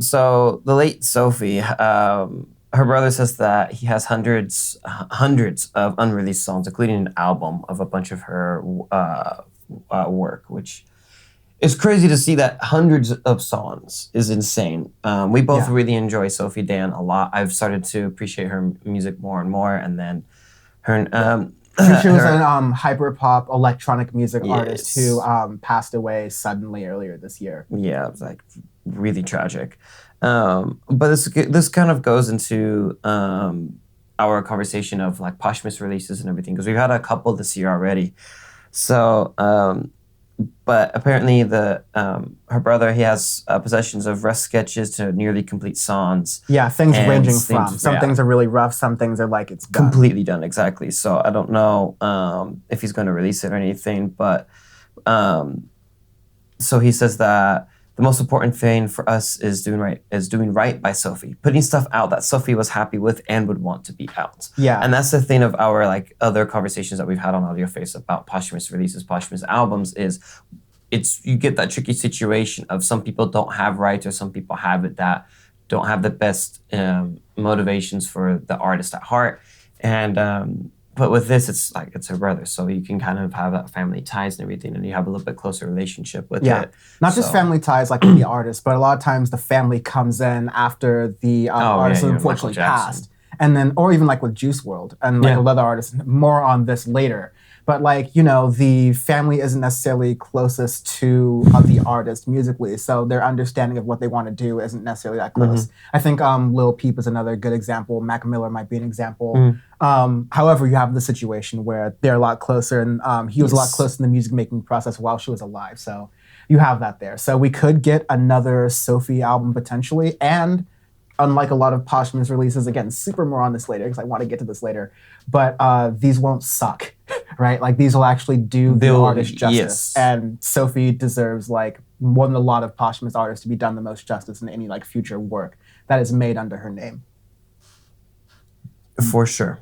So the late Sophie, her brother says that he has hundreds of unreleased songs, including an album of a bunch of her work, which is crazy to see. That hundreds of songs is insane. We both really enjoy Sophie Dan a lot. I've started to appreciate her music more and more, and then her. She was a hyper pop electronic music artist who passed away suddenly earlier this year. Yeah, it was like really tragic. But this kind of goes into our conversation of like posthumous releases and everything, because we've had a couple this year already. So, but apparently her brother, he has possessions of rough sketches to nearly complete songs. Yeah, things ranging from some things are really rough, some things are like it's done. Completely done, exactly. So I don't know if he's going to release it or anything, but so he says that the most important thing for us is doing right by Sophie, putting stuff out that Sophie was happy with and would want to be out. Yeah, and that's the thing of our like other conversations that we've had on Audioface about posthumous releases, posthumous albums. Is you get that tricky situation of some people don't have rights, or some people have it that don't have the best motivations for the artist at heart, and but with this, it's her brother, so you can kind of have that family ties and everything, and you have a little bit closer relationship with it. Not just family ties like with the artist, but a lot of times the family comes in after the artist unfortunately passed, and then, or even like with Juice WRLD and like other artists. More on this later. But like, you know, the family isn't necessarily closest to the artist musically, so their understanding of what they want to do isn't necessarily that close. I think Lil Peep is another good example. Mac Miller might be an example. However, you have the situation where they're a lot closer, and he was a lot closer in the music making process while she was alive. So you have that there. So we could get another Sophie album potentially, and unlike a lot of posthumous releases, again, super more on this later because I want to get to this later, but these won't suck, right? Like these will actually do the artist justice. And Sophie deserves like more than a lot of posthumous artists to be done the most justice in any like future work that is made under her name. For sure.